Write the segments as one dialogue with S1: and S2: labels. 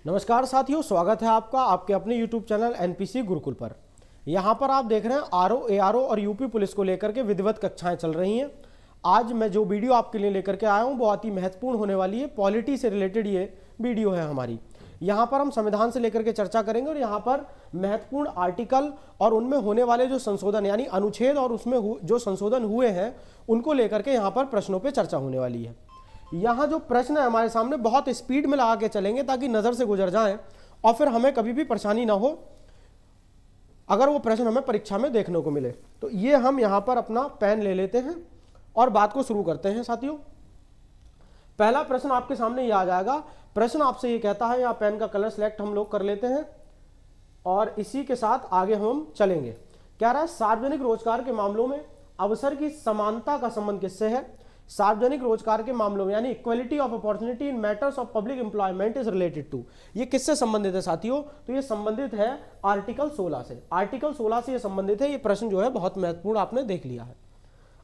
S1: नमस्कार साथियों, स्वागत है आपका आपके अपने YouTube चैनल एनपीसी गुरुकुल पर। यहाँ पर आप देख रहे हैं आरओ, एआरओ और यूपी पुलिस को लेकर के विधिवत कक्षाएं चल रही हैं। आज मैं जो वीडियो आपके लिए लेकर के आया हूँ बहुत ही महत्वपूर्ण होने वाली है। पॉलिटी से रिलेटेड ये वीडियो है हमारी। यहाँ पर हम संविधान से लेकर के चर्चा करेंगे और यहाँ पर महत्वपूर्ण आर्टिकल और उनमें होने वाले जो संशोधन यानी अनुच्छेद और उसमें जो संशोधन हुए हैं उनको लेकर के यहाँ पर प्रश्नों पर चर्चा होने वाली है। यहाँ जो प्रश्न है हमारे सामने बहुत स्पीड में लगा के चलेंगे ताकि नज़र से गुजर जाएं और फिर हमें कभी भी परेशानी ना हो अगर वो प्रश्न हमें परीक्षा में देखने को मिले। तो ये हम यहाँ पर अपना पेन ले लेते हैं और बात को शुरू करते हैं साथियों। पहला प्रश्न आपके सामने ये आ जाएगा। प्रश्न आपसे ये कहता है, यहाँ पेन का कलर सेलेक्ट हम लोग कर लेते हैं और इसी के साथ आगे हम चलेंगे। कह रहा है सार्वजनिक रोजगार के मामलों में अवसर की समानता का संबंध किससे है? सार्वजनिक रोजगार के मामलों में यानी equality of opportunity in matters of public employment is related to, ये किससे संबंधित है साथियों? तो ये संबंधित है आर्टिकल 16 से। आर्टिकल 16 से ये संबंधित है। ये प्रश्न जो है बहुत महत्वपूर्ण आपने देख लिया है।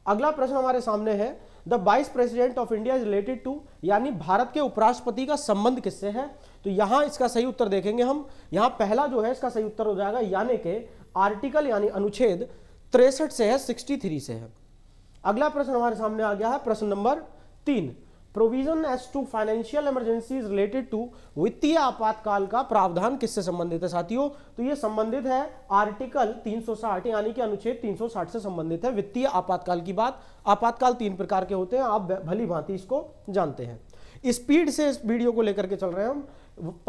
S1: अगला प्रश्न हमारे सामने है, the vice president of India is related to, यानी भारत के उपराष्ट्रपति का संबंध किससे है? तो यहां इसका सही उत्तर देखेंगे हम। यहां पहला जो है इसका सही उत्तर हो जाएगा यानी कि आर्टिकल यानी अनुच्छेद 63 से है, 63 से है। अगला प्रश्न हमारे सामने आ गया है, प्रश्न number 3, provision as to financial emergencies related to, वित्तीय आपातकाल का प्रावधान किससे संबंधित है साथियों? तो ये संबंधित है आर्टिकल 360 यानी कि अनुच्छेद 360 से संबंधित है। वित्तीय आपातकाल की बात, आपातकाल 3 प्रकार के होते हैं, आप भली भांति इसको जानते हैं। स्पीड से इस वीडियो को लेकर के चल रहे हैं हम।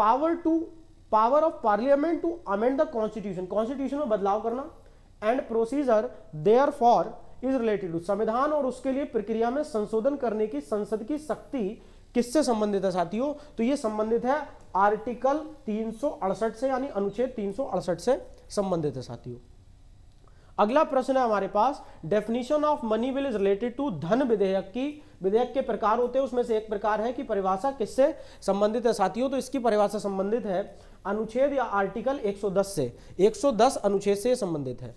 S1: Power of parliament to amend the constitution, constitution में बदलाव करना, and procedure there for is related to, संविधान और उसके लिए प्रक्रिया में संशोधन करने की संसद की शक्ति किससे संबंधित है साथियों? तो ये संबंधित है आर्टिकल 368 से यानी अनुच्छेद 368 से संबंधित है साथियों। अगला प्रश्न है हमारे पास, definition of money bill is related to, धन विधेयक की, विधेयक के प्रकार होते हैं उसमें से एक प्रकार है कि परिभाषा किससे संबंधित है साथियों? तो इसकी परिभाषा संबंधित है अनुच्छेद या आर्टिकल 110 से, 110 अनुच्छेद से संबंधित है।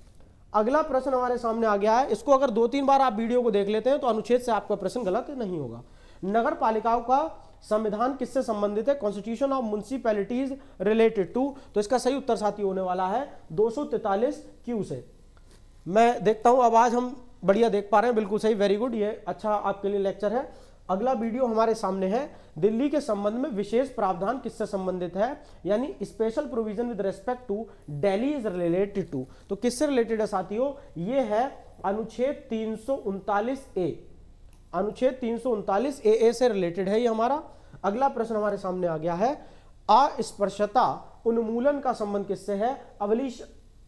S1: अगला प्रश्न हमारे सामने आ गया है, इसको अगर 2-3 बार आप वीडियो को देख लेते हैं तो अनुच्छेद से आपका प्रश्न गलत नहीं होगा। नगर पालिकाओं का संविधान किससे संबंधित है? Constitution of municipalities related to, तो इसका सही उत्तर साथी होने वाला है 243 क्यू से। मैं देखता हूं अब आज हम बढ़िया देख पा रहे हैं, बिल्कुल सही, वेरी गुड, ये अच्छा आपके लिए लेक्चर है। अगला वीडियो हमारे सामने है, दिल्ली के संबंध में विशेष प्रावधान किससे संबंधित है? यानी special provision with respect to Delhi is related to, तो किससे रिलेटेड है साथियों? ये है अनुच्छेद 339 ए, अनुच्छेद 339 ए से रिलेटेड है ये हमारा। अगला प्रश्न हमारे सामने आ गया है, अस्पृश्यता उन्मूलन का संबंध किससे है?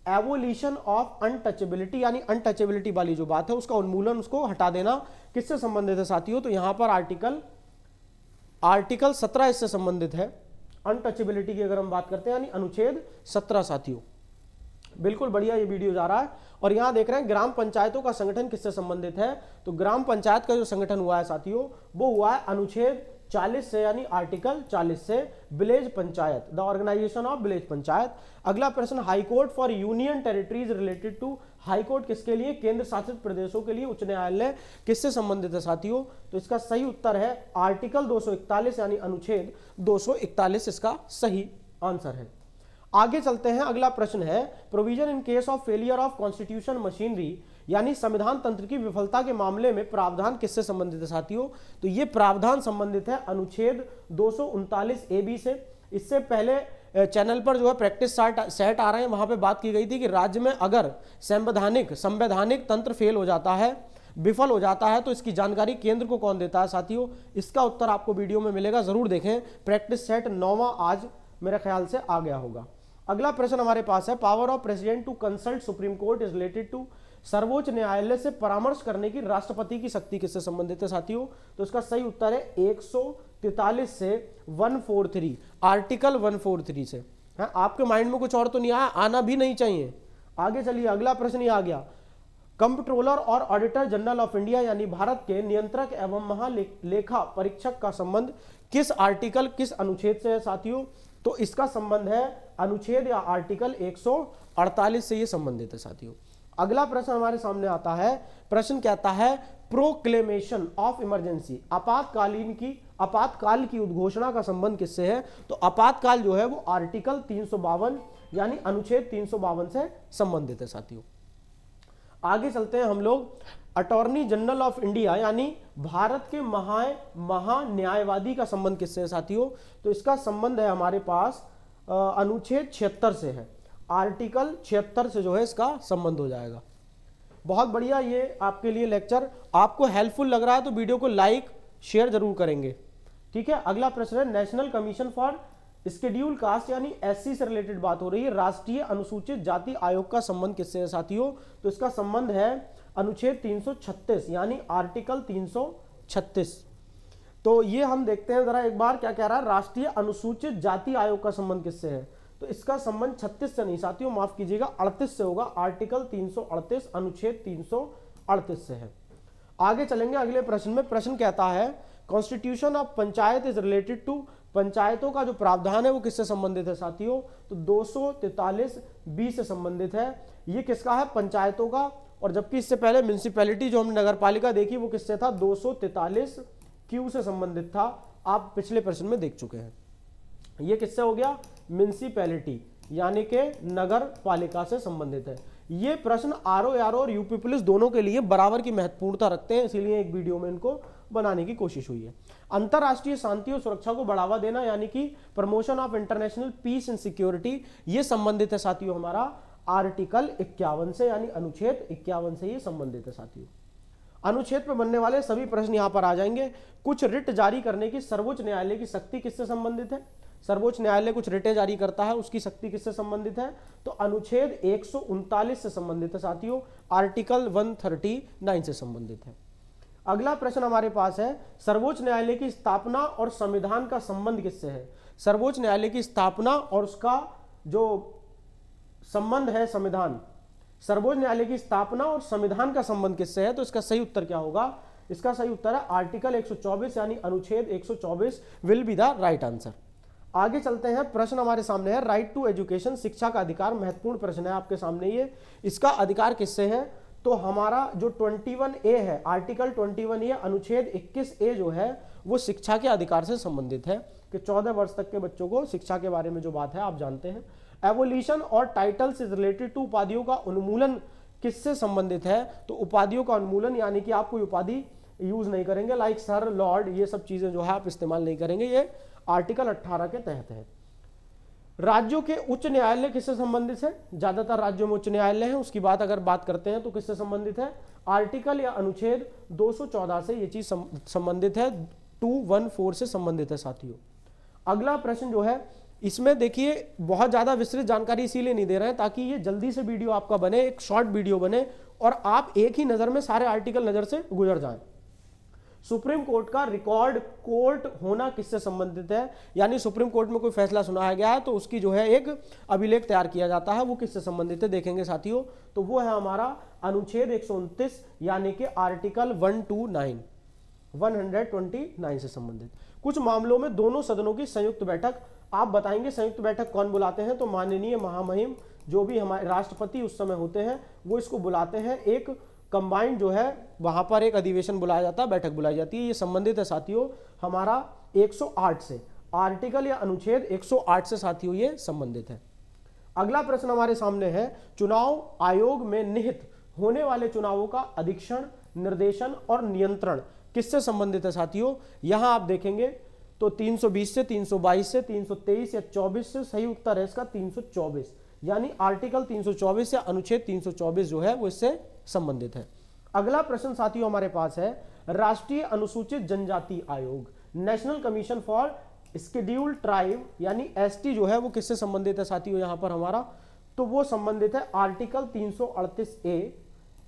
S1: एवोल्यूशन ऑफ अनटचेबिलिटी, यानी अनटचेबिलिटी वाली जो बात है उसका उन्मूलन, उसको हटा देना किससे संबंधित है साथियों? तो यहां पर आर्टिकल 17 इससे संबंधित है। अनटचेबिलिटी की अगर हम बात करते हैं यानी अनुच्छेद 17 साथियों। बिल्कुल बढ़िया ये वीडियो जा रहा है। और यहां देख रहे हैं ग्राम पंचायतों का संगठन किससे संबंधित है? तो ग्राम पंचायत का जो संगठन हुआ है साथियों वो हुआ है अनुच्छेद 40 से यानी आर्टिकल 40 से, village panchayat, the organisation of village panchayat. अगला प्रश्न, high court for union territories related to, high court किसके लिए? केंद्र शासित प्रदेशों के लिए उच्च न्यायालय किससे संबंधित है साथियों? तो इसका सही उत्तर है आर्टिकल 241 यानी अनुच्छेद 241 इसका सही आंसर है। आगे चलते हैं। अगला प्रश्न है, provision in case of failure of constitution machinery, यानी संविधान तंत्र की विफलता के मामले में प्रावधान किससे संबंधित है साथियों? तो ये प्रावधान संबंधित है अनुच्छेद 239 ए बी से। इससे पहले चैनल पर जो है प्रैक्टिस सेट आ रहे हैं, वहां पे बात की गई थी कि राज्य में अगर संवैधानिक तंत्र फेल हो जाता है, विफल हो जाता है, तो इसकी जानकारी केंद्र को कौन देता है साथियों? इसका उत्तर आपको वीडियो में मिलेगा, जरूर देखें। प्रैक्टिस सेट 9वां आज मेरे ख्याल से आ गया होगा। अगला प्रश्न हमारे पास है, power of president to consult supreme court is related to, सर्वोच्च न्यायालय से परामर्श करने की राष्ट्रपति की शक्ति किससे संबंधित है साथियों? तो इसका सही उत्तर है 143 से 143, आर्टिकल 143 से है। आपके माइंड में कुछ और तो नहीं आया, आना भी नहीं चाहिए। आगे चलिए, अगला प्रश्न ये आ गया, कंप्ट्रोलर और ऑडिटर जनरल ऑफ इंडिया यानी भारत के नियंत्रक एवं महालेखा परीक्षक का संबंध किस आर्टिकल, किस अनुच्छेद से है साथियों? तो इसका संबंध है अनुच्छेद या आर्टिकल 148 से ये संबंधित है साथियों। अगला प्रश्न हमारे सामने आता है, प्रश्न कहता है प्रोक्लेमेशन ऑफ इमरजेंसी, आपातकालीन की आपातकाल की उद्घोषणा का संबंध किससे है? तो आपातकाल जो है वो आर्टिकल 352 यानी अनुच्छेद 352 से संबंधित है साथियों। आगे चलते हैं हम लोग। अटॉर्नी जनरल ऑफ इंडिया यानी भारत के महान्यायवादी का संबंध किससे है साथियों? तो इसका संबंध है हमारे पास अनुच्छेद 76 से है। आर्टिकल 76 से जो है इसका संबंध हो जाएगा। बहुत बढ़िया, ये आपके लिए लेक्चर आपको हेल्पफुल लग रहा है तो वीडियो को लाइक शेयर जरूर करेंगे। ठीक है, अगला प्रश्न है national commission for schedule caste यानी एससी से रिलेटेड बात हो रही है। राष्ट्रीय अनुसूचित जाति आयोग का संबंध किससे है साथियों? तो इसका संबंध है अनुच्छेद 336 यानी आर्टिकल 336। तो ये हम देखते हैं जरा एक बार क्या कह रहा है। राष्ट्रीय अनुसूचित जाति आयोग का संबंध किससे है? तो इसका संबंध 36 से नहीं साथियों, माफ कीजिएगा 38 से होगा। आर्टिकल 338 अनुच्छेद 338 से है। आगे चलेंगे अगले प्रश्न में। प्रश्न कहता है constitution of panchayat is related to, पंचायतों का जो प्रावधान है वो किससे संबंधित है साथियों? तो 243(b) से संबंधित है। ये किसका है? पंचायतों का। और जबकि इससे पहले म्युनिसिपैलिटी जो हमने नगर पालिका देखी वो किससे था? 243(q) से संबंधित था। आप पिछले प्रश्न में देख चुके हैं। ये किससे हो गया? म्युनिसिपैलिटी यानी कि नगर पालिका से संबंधित है। ये प्रश्न आरओ और यूपी पुलिस दोनों के लिए बराबर की महत्वपूर्णता रखते हैं, इसीलिए एक वीडियो में इनको बनाने की कोशिश हुई है। अंतरराष्ट्रीय शांति और सुरक्षा को बढ़ावा देना यानी कि promotion of international peace and security, ये संबंधित है साथियों हमारा आर्टिकल 51 से यानी अनुच्छेद 51 से ये संबंधित है साथियों। अनुच्छेद पर बनने वाले सभी प्रश्न यहां पर आ जाएंगे। कुछ रिट जारी करने की सर्वोच्च न्यायालय की शक्ति किससे संबंधित है? सर्वोच्च न्यायालय कुछ रिटें जारी करता है, उसकी शक्ति किससे संबंधित है? तो अनुच्छेद 139 से संबंधित है साथियों, आर्टिकल 139 से संबंधित है। अगला प्रश्न हमारे पास है सर्वोच्च न्यायालय की स्थापना और संविधान का संबंध किससे है? सर्वोच्च न्यायालय की स्थापना और उसका जो संबंध है संविधान, सर्वोच्च न्यायालय की स्थापना और संविधान का संबंध किससे है? तो इसका सही उत्तर क्या होगा? इसका सही उत्तर है आर्टिकल 124 यानी अनुच्छेद 124 will be the right answer. आगे चलते हैं। प्रश्न हमारे सामने है राइट टू एजुकेशन, शिक्षा का अधिकार। महत्वपूर्ण प्रश्न है आपके सामने ये। इसका अधिकार किससे है? तो हमारा जो 21A है, आर्टिकल 21A अनुच्छेद 21A जो है वो शिक्षा के अधिकार से संबंधित है कि 14 वर्ष तक के बच्चों को शिक्षा के बारे में जो बात है आप जानते हैं। एवोल्यूशन और टाइटल्स इज रिलेटेड टू, उपाधियों का उन्मूलन किससे संबंधित है? तो उपाधियों का उन्मूलन यानी कि आप कोई उपाधि यूज नहीं करेंगे, लाइक सर, लॉर्ड, ये सब चीजें जो है आप इस्तेमाल नहीं करेंगे, ये आर्टिकल 18 के तहत है। राज्यों के उच्च न्यायालय किससे संबंधित है? ज्यादातर राज्यों में उच्च न्यायालय है, उसकी बात अगर बात करते हैं तो किससे संबंधित है? आर्टिकल या अनुच्छेद 214 से ये चीज संबंधित है, 214 से संबंधित है साथियों। अगला प्रश्न जो है इसमें देखिए बहुत ज्यादा विस्तृत जानकारी इसीलिए नहीं दे रहे हैं ताकि ये जल्दी से वीडियो आपका बने, एक शॉर्ट वीडियो बने और आप एक ही नजर में सारे आर्टिकल नजर से गुजर जाएं। सुप्रीम कोर्ट का रिकॉर्ड कोर्ट होना किससे संबंधित है? यानी सुप्रीम कोर्ट में कोई फैसला सुनाया गया है तो उसकी जो है एक अभिलेख तैयार किया जाता है, वो किससे संबंधित है देखेंगे साथियों। तो वो है हमारा अनुच्छेद 129 यानी कि आर्टिकल 129 से संबंधित। कुछ मामलों में दोनों सदनों की संयुक्त बैठक, आप बताएंगे संयुक्त बैठक कौन बुलाते हैं? तो माननीय महामहिम जो भी हमारे राष्ट्रपति उस समय होते हैं वो इसको बुलाते हैं। एक कंबाइंड जो है वहां पर एक अधिवेशन बुलाया जाता है, बैठक बुलाई जाती है। ये संबंधित है साथियों हमारा 108 से, आर्टिकल या अनुच्छेद 108 से साथियों ये संबंधित है। अगला प्रश्न हमारे सामने है चुनाव आयोग में निहित होने वाले चुनावों का अधीक्षण, निर्देशन और नियंत्रण किससे संबंधित है साथियों? यहां आप देखेंगे तो 320 से 322 से 323 या 24 से सही उत्तर है इसका 324, यानी आर्टिकल 324 या अनुच्छेद 324 जो है वो इससे संबंधित है। अगला प्रश्न साथियों हमारे पास है राष्ट्रीय अनुसूचित जनजाति आयोग, national commission for scheduled tribe यानी एसटी जो है वो किससे संबंधित है साथियों? यहां पर हमारा तो वो संबंधित है आर्टिकल 338A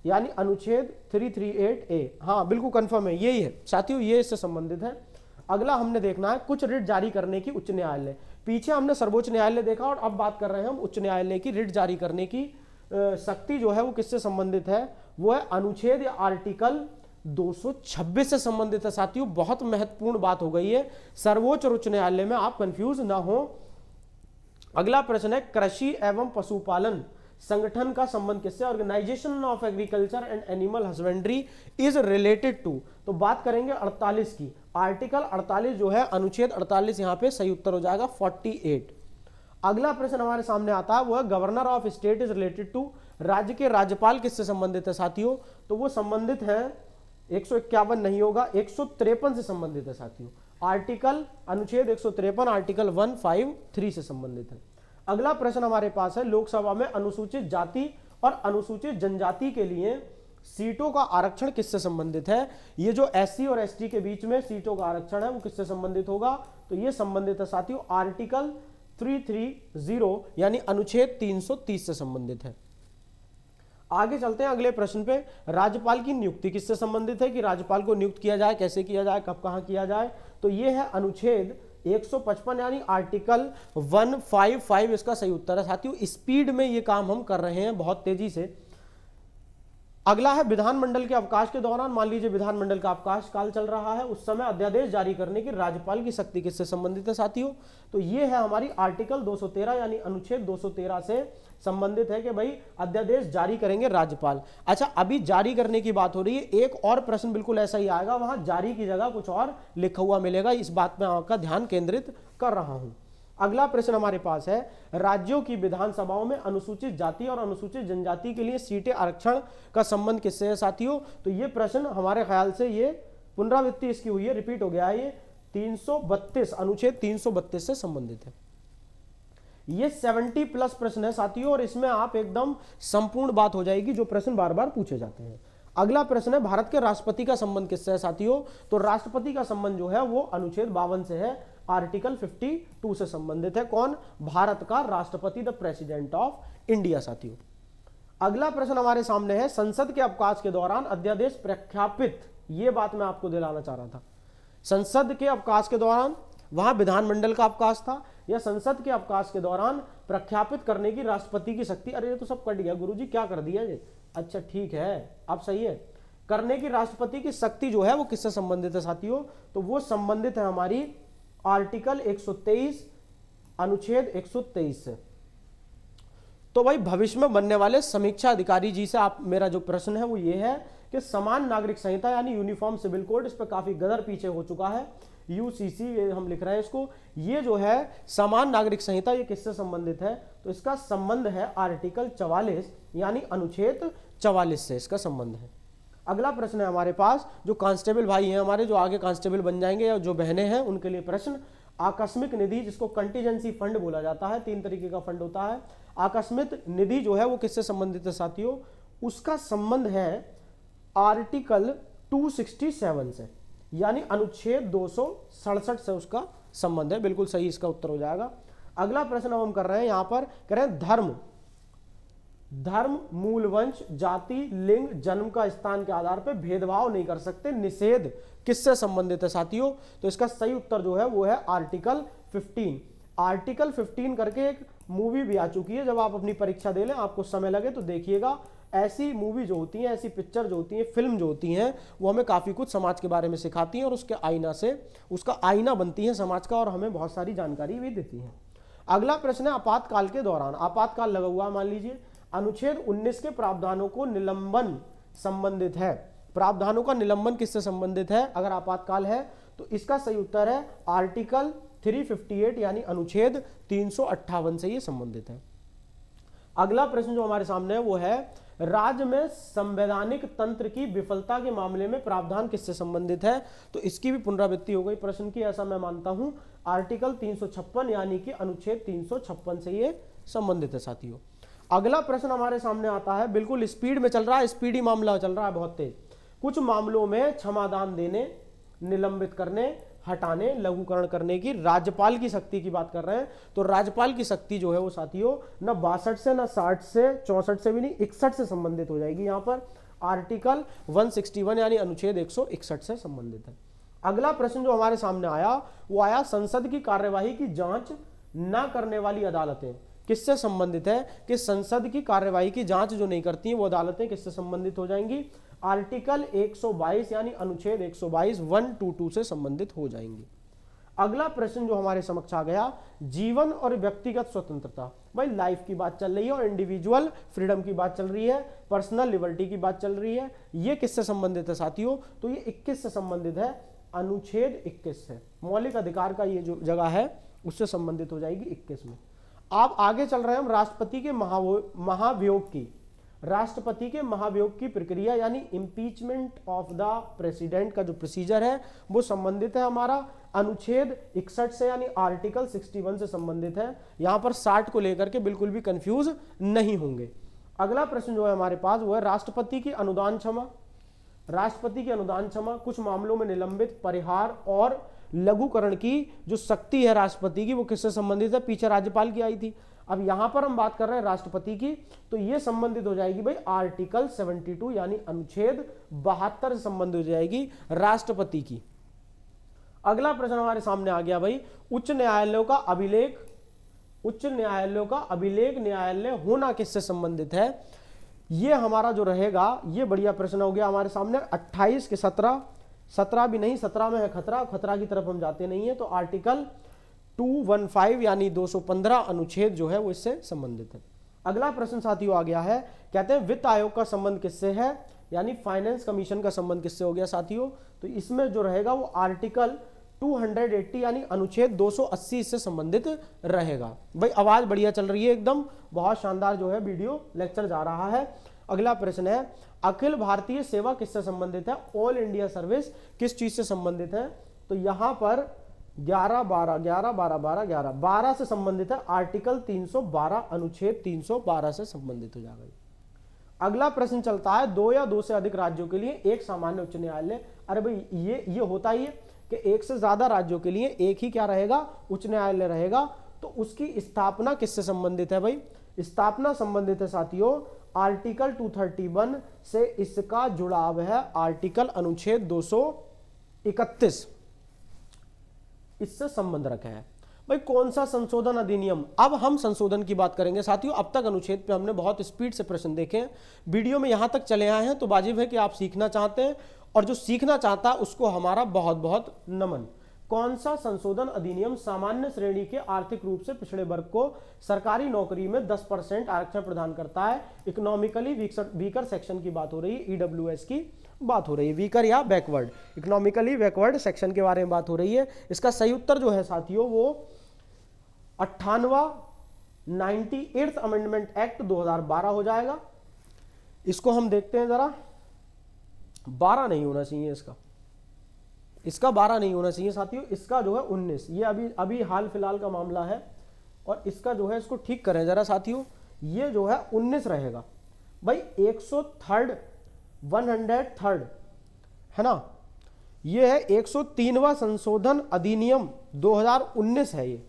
S1: यानी अनुच्छेद 338A। हाँ बिल्कुल कंफर्म है, यही है साथियों, ये इससे संबंधित है। अगला हमने देखना है कुछ रिट जारी करने की उच्च न्यायालय। पीछे हमने सर्वोच्च न्यायालय देखा और अब बात कर रहे हैं हम उच्च न्यायालय की। रिट जारी करने की शक्ति जो है वो किससे संबंधित है? वो है अनुच्छेद या आर्टिकल 226 से संबंधित है साथियों। बहुत महत्वपूर्ण बात हो गई है, सर्वोच्च और उच्च न्यायालय में आप कंफ्यूज ना हो। अगला प्रश्न है कृषि एवं पशुपालन संगठन का संबंध किससे, organisation of agriculture and animal husbandry is related to. तो बात करेंगे 48 की, आर्टिकल 48 जो है, अनुच्छेद 48 यहां पे सही उत्तर हो जाएगा 48। अगला प्रश्न हमारे सामने आता है वो है governor of state is related to, राज्य के राज्यपाल किससे संबंधित है साथियों, तो वो संबंधित है 151 नहीं होगा, 153 से संबंधित है साथियों। आर्टिकल अनुच्छेद 153 आर्टिकल 153 से संबंधित है। अगला प्रश्न हमारे पास है लोकसभा में अनुसूचित जाति और अनुसूचित जनजाति के लिए सीटों का आरक्षण किससे संबंधित है। ये जो एससी और एसटी के बीच में सीटों का आरक्षण है वो किससे संबंधित होगा, तो ये संबंधित है साथियों आर्टिकल 330 यानी अनुच्छेद 330 से संबंधित है। आगे चलते हैं अगले प्रश्न पे, राज्यपाल की नियुक्ति किससे संबंधित है कि राज्यपाल को नियुक्त किया जाए, कैसे किया जाए, कब कहां किया जाए, तो ये है अनुच्छेद 155 यानी आर्टिकल 155 इसका सही उत्तर है साथियों। स्पीड में ये काम हम कर रहे हैं बहुत तेजी से। अगला है विधानमंडल के अवकाश के दौरान, मान लीजिए विधानमंडल का अवकाश काल चल रहा है, उस समय अध्यादेश जारी करने की राज्यपाल की शक्ति किससे संबंधित है साथियों, तो ये है हमारी आर्टिकल 213 यानी अनुच्छेद 213 से संबंधित है कि भाई अध्यादेश जारी करेंगे राज्यपाल। अच्छा, अभी जारी करने की बात हो रही है, एक और प्रश्न बिल्कुल ऐसा ही आएगा, वहां जारी की जगह कुछ और लिखा हुआ मिलेगा, इस बात में आपका ध्यान केंद्रित कर रहा हूं। अगला प्रश्न हमारे पास है राज्यों की विधानसभाओं में अनुसूचित जाति और अनुसूचित जनजाति के लिए सीटें आरक्षण का संबंध किससे है साथियों, तो ये प्रश्न हमारे ख्याल से ये पुनरावृत्ति इसकी हुई है, रिपीट हो गया है, ये 332 अनुच्छेद 332 से संबंधित है। ये 70+ प्रश्न है साथियों और इसमें आप एकदम संपूर्ण बात हो जाएगी जो प्रश्न बार बार पूछे जाते हैं। अगला प्रश्न है भारत के राष्ट्रपति का संबंध किससे है साथियों, तो राष्ट्रपति का संबंध जो है वो अनुच्छेद 52 से है, आर्टिकल 52 से संबंधित है। कौन, भारत का राष्ट्रपति, द प्रेसिडेंट ऑफ इंडिया साथियों। अगला प्रश्न हमारे सामने है संसद के अवकाश के दौरान अध्यादेश प्रख्यापित, ये बात मैं आपको दिलाना चाह रहा था। संसद के अवकाश के दौरान, वहां विधानमंडल का अवकाश था, या संसद के अवकाश के दौरान प्रख्यापित करने की राष्ट्रपति की शक्ति, अरे ये तो सब कट गया गुरुजी, क्या कर दिया ये, अच्छा ठीक है अब सही है, करने की राष्ट्रपति की शक्ति जो है वो किससे संबंधित है साथियों, तो वो संबंधित है हमारी आर्टिकल 123 अनुच्छेद 123 से। तो भाई भविष्य में बनने वाले समीक्षा अधिकारी जी से आप, मेरा जो प्रश्न है वो ये है कि समान नागरिक संहिता यानी यूनिफॉर्म सिविल कोड, इस पर काफी गदर पीछे हो चुका है, यूसीसी ये हम लिख रहे हैं इसको, ये जो है समान नागरिक संहिता ये किससे संबंधित है, तो इसका संबंध है आर्टिकल 44 यानी अनुच्छेद 44 से इसका संबंध है। अगला प्रश्न है हमारे पास, जो कांस्टेबल भाई हैं हमारे, जो आगे कांस्टेबल बन जाएंगे या जो बहनें हैं उनके लिए प्रश्न, आकस्मिक निधि जिसको कंटीजेंसी फंड बोला जाता है, 3 तरीके का फंड होता है, आकस्मिक निधि जो है वो किससे संबंधित है साथियों, उसका संबंध है आर्टिकल 267 से यानी अनुच्छेद 267 से उसका संबंध है, बिल्कुल सही इसका उत्तर हो जाएगा। अगला प्रश्न हम कर रहे हैं यहां पर, कह रहे हैं धर्म, मूल वंश, जाति, लिंग, जन्म का स्थान के आधार पर भेदभाव नहीं कर सकते, निषेध किससे संबंधित है साथियों, तो इसका सही उत्तर जो है वो है आर्टिकल 15। आर्टिकल 15 करके एक मूवी भी आ चुकी है, जब आप अपनी परीक्षा दे लें, आपको समय लगे तो देखिएगा। ऐसी मूवी जो होती हैं, ऐसी पिक्चर जो होती हैं, फिल्म जो होती हैं, वो हमें काफ़ी कुछ समाज के बारे में सिखाती हैं और उसके आईना से उसका आईना बनती है समाज का और हमें बहुत सारी जानकारी भी देती हैं। अगला प्रश्न है आपातकाल के दौरान, आपातकाल लगा हुआ मान लीजिए, अनुच्छेद 19 के प्रावधानों को निलंबन संबंधित है, प्रावधानों का निलंबन किससे संबंधित है अगर आपातकाल है, तो इसका सही उत्तर है आर्टिकल 358 यानी अनुच्छेद 358 से ये संबंधित है। अगला प्रश्न जो हमारे सामने है वो है राज्य में संवैधानिक तंत्र की विफलता के मामले में प्रावधान किससे संबंधित है, तो इसकी भी पुनरावृत्ति हो गई प्रश्न की, ऐसा मैं मानता हूं, आर्टिकल 356 यानी कि अनुच्छेद 356 से ये संबंधित है साथियों। अगला प्रश्न हमारे सामने आता है, बिल्कुल स्पीड में चल रहा है, स्पीडी मामला चल रहा है बहुत तेज। कुछ मामलों में क्षमादान देने, निलंबित करने, हटाने, लघुकरण करने की राज्यपाल की शक्ति की बात कर रहे हैं, तो राज्यपाल की शक्ति जो है वो साथियों न 62 से न 60 से 64 से भी नहीं 61 से संबंधित हो जाएगी, यहां पर आर्टिकल 161 यानी अनुच्छेद 161 से संबंधित है। अगला प्रश्न जो हमारे सामने आया वो आया संसद की कार्यवाही की जांच न करने वाली अदालतें किससे संबंधित है, कि संसद की कार्यवाही की जांच जो नहीं करती हैं वो अदालतें किससे संबंधित हो जाएंगी, आर्टिकल 122 यानी अनुच्छेद 122 122 से संबंधित हो जाएंगी। अगला प्रश्न जो हमारे समक्ष आ गया, जीवन और व्यक्तिगत स्वतंत्रता। भाई लाइफ की बात चल रही है और इंडिविजुअल फ्रीडम की बात चल रही है, पर्सनल लिबर्टी की बात चल रही है। ये किससे संबंधित है साथियों? तो ये 21 से संबंधित है, अनुच्छेद 21 है। मौलिक अधिकार का ये जो जगह है उससे संबंधित हो जाएगी 21 में। आप आगे चल रहे हैं हम राष्ट्रपति के महाभियोग की। राष्ट्रपति के महाभियोग की प्रक्रिया यानी इम्पीचमेंट ऑफ द प्रेसिडेंट का जो प्रोसीजर है वो संबंधित है हमारा अनुच्छेद 61 से यानी आर्टिकल 61 से संबंधित है। यहां पर 60 को लेकर के बिल्कुल भी कंफ्यूज नहीं होंगे। अगला प्रश्न जो है हमारे पास वो है राष्ट्रपति की अनुदान क्षमा। राष्ट्रपति की अनुदान क्षमा कुछ मामलों में निलंबित, परिहार और लघुकरण की जो शक्ति है राष्ट्रपति की वो किससे संबंधित है? पीछे राज्यपाल की आई थी, अब यहां पर हम बात कर रहे हैं राष्ट्रपति की, तो ये संबंधित हो जाएगी भाई आर्टिकल 72 यानी अनुच्छेद 72 से संबंधित हो जाएगी राष्ट्रपति की। अगला प्रश्न हमारे सामने आ गया भाई, उच्च न्यायालयों का अभिलेख। उच्च न्यायालयों का अभिलेख न्यायालय होना किससे संबंधित है? ये हमारा जो रहेगा ये बढ़िया प्रश्न हो गया हमारे सामने। 28 के 17 भी नहीं, 17 में है खतरा, खतरा की तरफ हम जाते नहीं है, तो आर्टिकल 215 यानी 215 अनुच्छेद जो है वो इससे संबंधित है। अगला प्रश्न साथियों आ गया है, कहते हैं वित्त आयोग का संबंध किससे है? यानी फाइनेंस कमीशन का संबंध किससे हो गया साथियों? तो इसमें जो रहेगा वो आर्टिकल 280 यानी अनुच्छेद 280 से संबंधित रहेगा। भाई आवाज बढ़िया चल रही है एकदम, बहुत शानदार जो है वीडियो लेक्चर जा रहा है। अगला प्रश्न है, अखिल भारतीय सेवा किससे संबंधित है? ऑल इंडिया सर्विस किस चीज से संबंधित है? तो यहां पर 12 से संबंधित है, आर्टिकल 312 अनुच्छेद 312 से संबंधित हो जाएगा। अगला प्रश्न चलता है, 2 या 2 से अधिक राज्यों के लिए एक सामान्य उच्च न्यायालय। अरे भाई ये होता ही है कि एक से ज्यादा राज्यों के लिए एक ही क्या रहेगा? उच्च न्यायालय रहेगा। तो उसकी स्थापना किससे संबंधित है? भाई स्थापना संबंधित है साथियों आर्टिकल 231 से, इसका जुड़ाव है आर्टिकल अनुच्छेद 231 इससे संबंध रखा है। भाई कौन सा संशोधन अधिनियम? अब हम संशोधन की बात करेंगे साथियों। अब तक अनुच्छेद पे हमने बहुत स्पीड से प्रश्न देखे, वीडियो में यहां तक चले आए हैं तो वाजिब है कि आप सीखना चाहते हैं, और जो सीखना चाहता है उसको हमारा बहुत बहुत नमन। कौन सा संशोधन अधिनियम सामान्य श्रेणी के आर्थिक रूप से पिछड़े वर्ग को सरकारी नौकरी में 10% आरक्षण प्रदान करता है? इकोनॉमिकली वीकर सेक्शन की बात हो रही है, ईडब्ल्यूएस की बात हो रही है, वीकर या बैकवर्ड, इकोनॉमिकली बैकवर्ड सेक्शन के बारे में बात हो रही है। इसका सही उत्तर जो है साथियों वो 98th अमेंडमेंट एक्ट 2012 हो जाएगा। इसको हम देखते हैं जरा, 12 नहीं होना चाहिए इसका 12 नहीं होना चाहिए साथियों, इसका जो है 19, ये अभी हाल फिलहाल का मामला है, और इसका जो है इसको ठीक करें जरा साथियों, ये जो है 19 रहेगा। भाई 103rd है ना, ये है 103वां संशोधन अधिनियम 2019 है ये,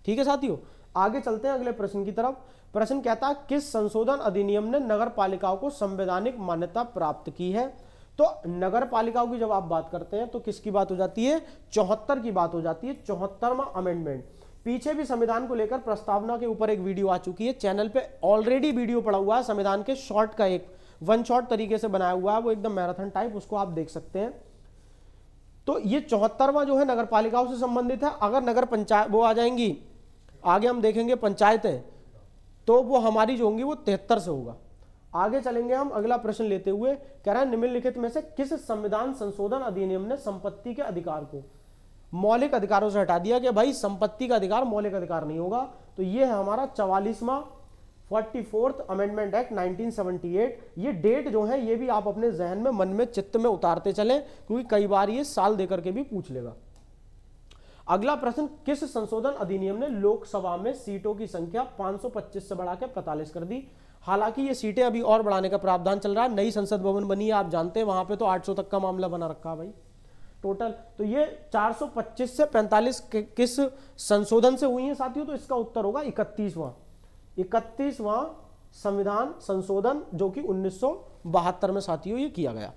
S1: ठीक है साथियों। आगे चलते हैं अगले प्रश्न की तरफ। प्रश्न कहता है, किस संशोधन अधिनियम ने नगर पालिकाओं को संवैधानिक मान्यता प्राप्त की है? तो नगर पालिकाओं की जब आप बात करते हैं तो किसकी बात हो जाती है? 74 की बात हो जाती है, 74वां अमेंडमेंट। पीछे भी संविधान को लेकर प्रस्तावना के ऊपर एक वीडियो आ चुकी है, चैनल पे ऑलरेडी वीडियो पड़ा हुआ है, संविधान के शॉर्ट का एक वन शॉट तरीके से बनाया हुआ है, वो एकदम मैराथन टाइप, उसको आप देख सकते हैं। तो ये 74वां जो है नगर पालिकाओं से संबंधित है। अगर नगर पंचायत वो आ जाएंगी, आगे हम देखेंगे पंचायतें, तो वो हमारी जो होंगी वो 73 से होगा। आगे चलेंगे हम अगला प्रश्न लेते हुए, कह रहा है निम्नलिखित में से किस संविधान संशोधन अधिनियम ने संपत्ति के अधिकार को मौलिक अधिकारों से हटा दिया? कि भाई संपत्ति का अधिकार मौलिक अधिकार नहीं होगा। तो ये है हमारा 44th अमेंडमेंट एक्ट 1978। ये डेट जो है ये भी आप अपने जहन में, मन में, चित्त में उतारते चलें, क्योंकि कई बार ये साल देकर के भी पूछ लेगा। अगला प्रश्न, किस संशोधन अधिनियम ने लोकसभा में सीटों की संख्या 525 से बढ़ाकर 45 कर दी? हालांकि ये सीटें अभी और बढ़ाने का प्रावधान चल रहा है, नई संसद भवन बनी है, आप जानते हैं, वहां पे तो 800 तक का मामला बना रखा है भाई टोटल। तो ये 425 से 45 किस संशोधन से हुई है साथियों? तो इसका उत्तर होगा 31वां संविधान संशोधन, जो कि 1972 में साथियों ये किया गया।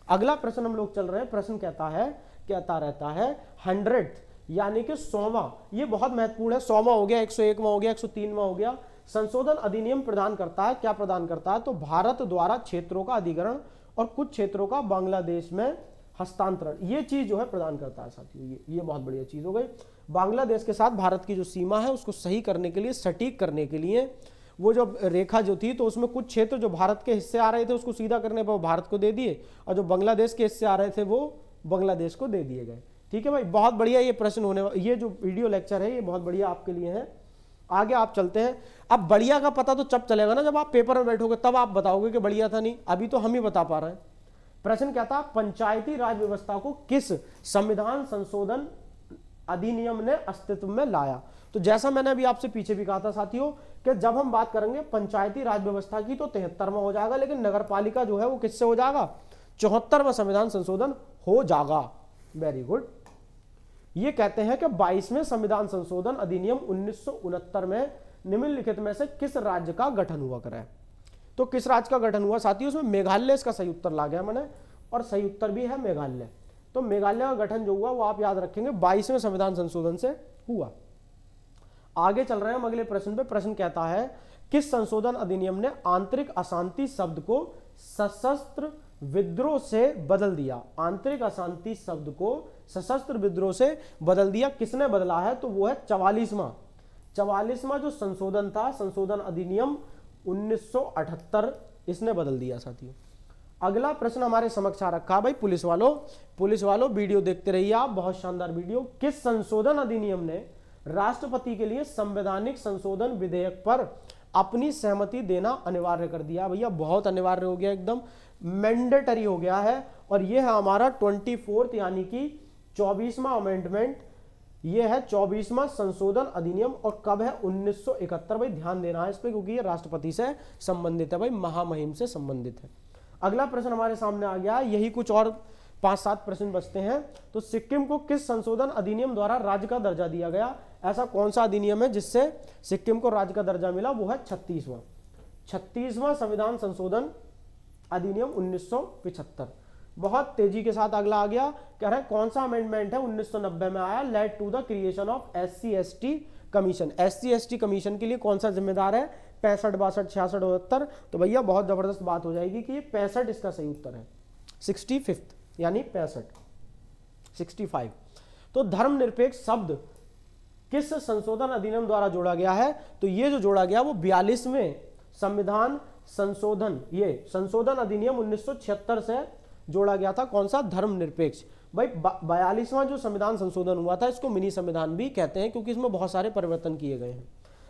S1: अगला प्रश्न हम लोग चल रहे हैं, प्रश्न कहता रहता है 100th यानी कि 100वां, ये बहुत महत्वपूर्ण है। 100वां हो गया, 101वां हो गया, 103वां हो गया। संशोधन अधिनियम प्रदान करता है, क्या प्रदान करता है? तो भारत द्वारा क्षेत्रों का अधिग्रहण और कुछ क्षेत्रों का बांग्लादेश में हस्तांतरण, ये चीज जो है प्रदान करता है साथियों। ये बहुत बढ़िया चीज हो गई। बांग्लादेश के साथ भारत की जो सीमा है उसको सही करने के लिए, सटीक करने के लिए, वो जो रेखा जो थी तो उसमें कुछ क्षेत्र जो भारत के हिस्से आ रहे थे उसको सीधा करने पर वो भारत को दे दिए, और जो बांग्लादेश के हिस्से आ रहे थे वो बांग्लादेश को दे दिए गए। ठीक है भाई, बहुत बढ़िया ये प्रश्न होने, ये जो वीडियो लेक्चर है ये बहुत बढ़िया आपके लिए है। आगे आप चलते हैं। अब बढ़िया का पता तो जब चलेगा ना, जब आप पेपर में बैठोगे तब आप बताओगे कि बढ़िया था, नहीं अभी तो हम ही बता पा रहे हैं। प्रश्न क्या था, पंचायती राज व्यवस्था को किस संविधान संशोधन अधिनियम ने अस्तित्व में लाया। तो जैसा मैंने अभी आपसे पीछे भी कहा था साथियों कि जब हम बात करेंगे पंचायती राज व्यवस्था की तो 73वां हो जाएगा, लेकिन नगरपालिका जो है वो किससे हो जाएगा, 74वां संविधान संशोधन हो जाएगा। Very good. ये कहते हैं कि 22वें संविधान संशोधन अधिनियम 1969 में निम्नलिखित में से किस राज्य का गठन हुआ करे। तो किस राज्य का गठन हुआ साथियों, उसमें मेघालय इसका सही उत्तर ला गया मैंने, और सही उत्तर भी है मेघालय। तो मेघालय का गठन जो हुआ वो आप याद रखेंगे 22वें संविधान संशोधन से हुआ। आगे चल रहे हैं हम अगले प्रश्न पे। प्रश्न कहता है किस संशोधन अधिनियम ने आंतरिक अशांति शब्द को सशस्त्र विद्रोह से बदल दिया। आंतरिक अशांति शब्द को सशस्त्र विद्रोह से बदल दिया। किसने बदला है, तो वो है 44वां जो संशोधन था, संशोधन अधिनियम 1978, इसने बदल दिया साथियों। अगला प्रश्न हमारे समक्ष आ रखा भाई, पुलिस वालों वीडियो देखते रहिए आप, बहुत शानदार वीडियो। किस संशोधन अधिनियम ने राष्ट्रपति के लिए संवैधानिक संशोधन विधेयक पर अपनी सहमति देना अनिवार्य कर दिया। भैया बहुत अनिवार्य हो गया, एकदम मैंडेटरी हो गया है। और यह है हमारा 24 यानी कि 24वां अमेंडमेंट, यह है 24वां संशोधन अधिनियम। और कब है, 1971। भाई ध्यान देना है इस पे, क्योंकि ये राष्ट्रपति से संबंधित है भाई, महामहिम से संबंधित है। अगला प्रश्न हमारे सामने आ गया, यही कुछ और 5-7 प्रश्न बचते हैं। तो सिक्किम को किस संशोधन अधिनियम द्वारा राज्य का दर्जा दिया गया। ऐसा कौन सा अधिनियम है जिससे सिक्किम को राज्य का दर्जा मिला, वो है 36वां संविधान संशोधन अधिनियम 1975। बहुत तेजी के साथ अगला आ गया, कह रहे हैं कौन सा अमेंडमेंट है 1990 में आया, led to the creation of SC/ST commission. SC/ST commission के लिए कौन सा जिम्मेदार है, 65, 62, 66, 69। तो भैया बहुत जबरदस्त बात हो जाएगी कि ये 65 इसका सही उत्तर है, 65 यानी 65। तो धर्मनिरपेक्ष शब्द किस संशोधन अधिनियम द्वारा जोड़ा गया है, तो ये जो जोड़ा गया वो 42वें संविधान संशोधन, ये संशोधन अधिनियम 1976 से जोड़ा गया था। कौन सा, धर्मनिरपेक्ष। भाई 42वां जो संविधान संशोधन हुआ था इसको मिनी संविधान भी कहते हैं, क्योंकि इसमें बहुत सारे परिवर्तन किए गए हैं।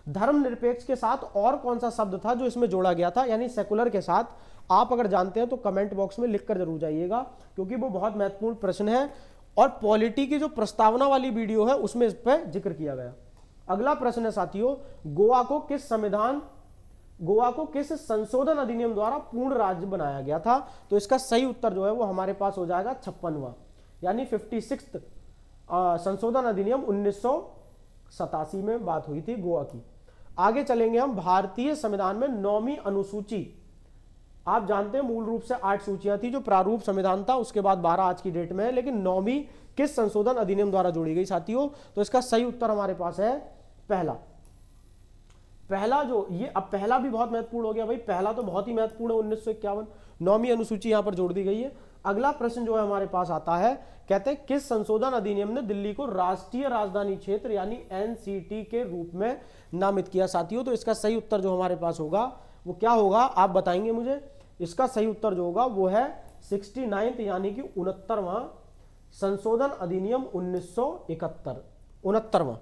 S1: धर्मनिरपेक्ष के साथ और कौन सा शब्द था जो इसमें जोड़ा गया था, यानी सेकुलर के साथ, आप अगर जानते हैं तो कमेंट बॉक्स में लिखकर जरूर जाइएगा, क्योंकि वो बहुत महत्वपूर्ण प्रश्न है। और पॉलिटी की जो प्रस्तावना वाली वीडियो है उसमें इस पर जिक्र किया गया। अगला प्रश्न है साथियों, गोवा को किस संशोधन अधिनियम द्वारा पूर्ण राज्य बनाया गया था। तो इसका सही उत्तर जो है वो हमारे पास हो जाएगा 56वां, यानी 56th संशोधन अधिनियम 1987 में बात हुई थी गोवा की। आगे चलेंगे हम, भारतीय संविधान में 9वीं अनुसूची, आप जानते हैं मूल रूप से 8 सूचियां थी जो प्रारूप संविधान था, उसके बाद 12 आज की डेट में है, लेकिन 9वीं किस संशोधन अधिनियम द्वारा जोड़ी गई साथियों। तो इसका सही उत्तर हमारे पास है पहला जो ये, अब पहला भी बहुत महत्वपूर्ण हो गया भाई, पहला तो बहुत ही महत्वपूर्ण है 1951, 9वीं अनुसूची यहां पर जोड़ दी गई है। अगला प्रश्न जो है हमारे पास आता है, कहते हैं किस संशोधन अधिनियम ने दिल्ली को राष्ट्रीय राजधानी क्षेत्र यानी NCT के रूप में नामित किया साथियों। तो इसका सही उत्तर जो हमारे पास होगा वो क्या होगा, आप बताएंगे मुझे। इसका सही उत्तर जो होगा वो है 69 यानी कि 69वां संशोधन अधिनियम 1969।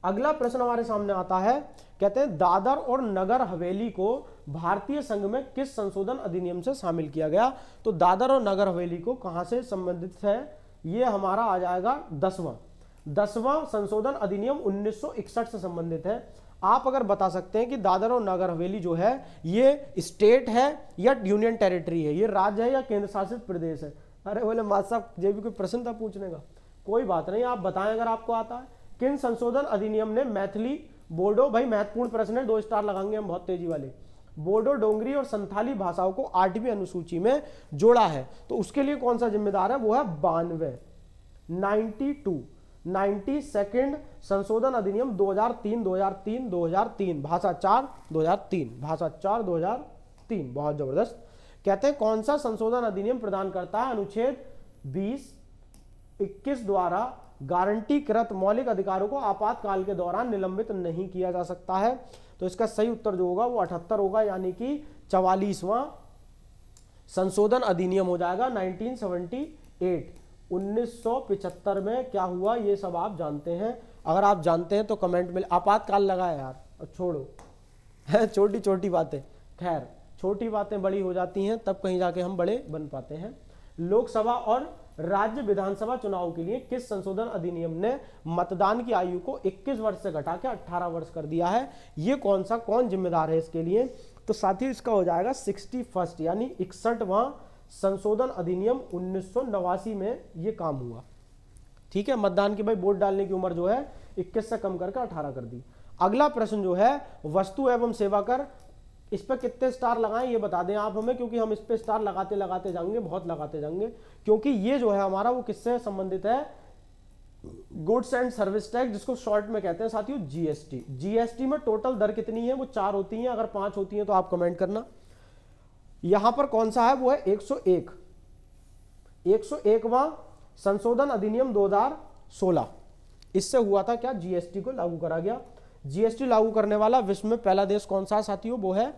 S1: अगला प्रश्न हमारे सामने आता है, कहते हैं दादर और नगर हवेली को भारतीय संघ में किस संशोधन अधिनियम से शामिल किया गया। तो दादर और नगर हवेली को कहां से संबंधित है, ये हमारा आ जाएगा 10वां संशोधन अधिनियम 1961 से संबंधित है। आप अगर बता सकते हैं कि दादर और नगर हवेली जो है ये स्टेट है या यूनियन टेरिटरी है, ये राज्य है या केंद्र शासित प्रदेश है। अरे बोले मास्टर साहब ये भी कोई प्रश्न था पूछने का, कोई बात नहीं, आप बताएं अगर आपको आता है। किन संशोधन अधिनियम ने मैथिली, बोडो, भाई महत्वपूर्ण प्रश्न है, 2 स्टार लगाएंगे हम बहुत तेजी वाले, बोडो, डोंगरी और संथाली भाषाओं को 8वीं अनुसूची में जोड़ा है। तो उसके लिए कौन सा जिम्मेदार है, वो है 92 संशोधन अधिनियम 2003 भाषा 4 2003, बहुत जबरदस्त। कहते हैं कौन सा संशोधन अधिनियम प्रदान करता है अनुच्छेद 2021 द्वारा गारंटी कृत मौलिक अधिकारों को आपातकाल के दौरान निलंबित नहीं किया जा सकता है। तो इसका सही उत्तर जो होगा वो 78 होगा, यानी कि 44वां संशोधन अधिनियम हो जाएगा 1978। 1975 में क्या हुआ ये सब आप जानते हैं, अगर आप जानते हैं तो कमेंट में आपातकाल लगा है यार, अब छोड़ो छोटी छोटी बातें, खैर छोटी बातें बड़ी हो जाती हैं तब कहीं जाके हम बड़े बन पाते हैं। लोकसभा और राज्य विधानसभा चुनाव के लिए किस संशोधन अधिनियम ने मतदान की आयु को 21 वर्ष से घटा के 18 वर्ष कर दिया है? ये कौन जिम्मेदार है इसके लिए? तो साथियों इसका हो जाएगा 61 यानी 61वां संशोधन अधिनियम 1989 में ये काम हुआ। ठीक है, मतदान की भाई वोट डालने की उम्र जो है 21 से कम करके 18 कर दी। अगला प्रश्न जो है वस्तु एवं सेवा कर, इस पर कितने स्टार लगाएं ये बता दें आप हमें, क्योंकि हम इस पे स्टार लगाते लगाते जाएंगे, बहुत लगाते जाएंगे, क्योंकि ये जो है हमारा वो किससे संबंधित है? गुड्स एंड सर्विस टैक्स, जिसको शॉर्ट में कहते हैं साथियों जीएसटी। जीएसटी में टोटल दर कितनी है? वो 4 होती हैं, अगर 5 होती हैं तो आप कमेंट करना। यहां पर कौन सा है? वो है 101। 101वां संशोधन अधिनियम 2016, इससे हुआ था क्या? जीएसटी को लागू करा गया। जीएसटी लागू करने वाला विश्व में पहला देश कौन सा है साथियों? वो है,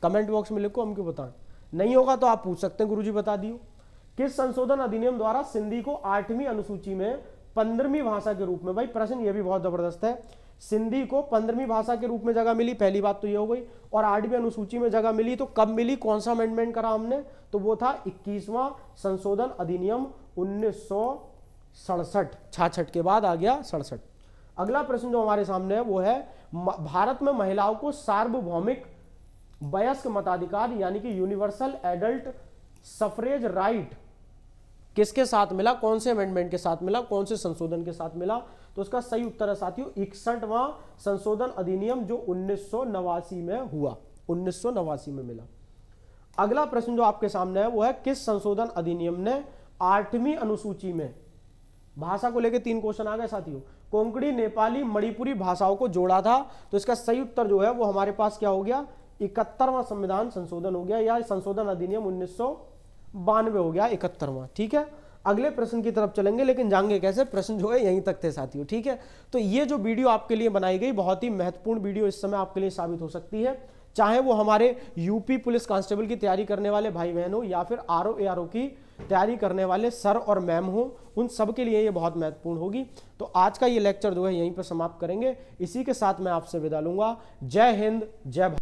S1: कमेंट बॉक्स में लिखो, हम क्यों बताएं, नहीं होगा तो आप पूछ सकते हैं गुरुजी बता दियो। किस संशोधन अधिनियम द्वारा सिंधी को 8वीं अनुसूची में 15वीं भाषा के रूप में, भाई प्रश्न ये भी बहुत जबरदस्त है, सिंधी को 15वीं भाषा के रूप में जगह मिली, पहली बात तो ये हो गई, और 8वीं अनुसूची में जगह मिली तो कब मिली? कौन सा अमेंडमेंट करा हमने? तो वो था 21वां संशोधन अधिनियम 1967, 66 के बाद आ गया 67। अगला प्रश्न जो हमारे सामने है वो है भारत में महिलाओं को सार्वभौमिक वयस्क मताधिकार यानी कि यूनिवर्सल एडल्ट सफरेज राइट किसके साथ मिला? कौन से अमेंडमेंट के साथ मिला? कौन से संशोधन के साथ मिला? तो उसका सही उत्तर है साथियों 61वां संशोधन अधिनियम जो 1989 में हुआ, 1989 में मिला। अगला प्रश्न जो आपके सामने है वो है किस संशोधन अधिनियम ने 8वीं अनुसूची में, भाषा को लेकर 3 क्वेश्चन आ गए साथियों, कोंकणी, नेपाली, मणिपुरी भाषाओं को जोड़ा था? तो इसका सही उत्तर जो है वो हमारे पास क्या हो गया? 71वां संविधान संशोधन हो गया, या संशोधन अधिनियम 1992 हो गया 71वां। ठीक है, अगले प्रश्न की तरफ चलेंगे, लेकिन जाएंगे कैसे? प्रश्न जो है यहीं तक थे साथियों। ठीक है, तो ये जो वीडियो आपके लिए बनाई गई बहुत ही महत्वपूर्ण वीडियो इस समय आपके लिए साबित हो सकती है, चाहे वो हमारे यूपी पुलिस कांस्टेबल की तैयारी करने वाले भाई बहन हो या फिर आरओ एआरओ की तैयारी करने वाले सर और मैम हो, उन सब के लिए ये बहुत महत्वपूर्ण होगी। तो आज का ये लेक्चर जो है यहीं पर समाप्त करेंगे, इसी के साथ मैं आपसे विदा लूंगा। जय हिंद, जय भारत।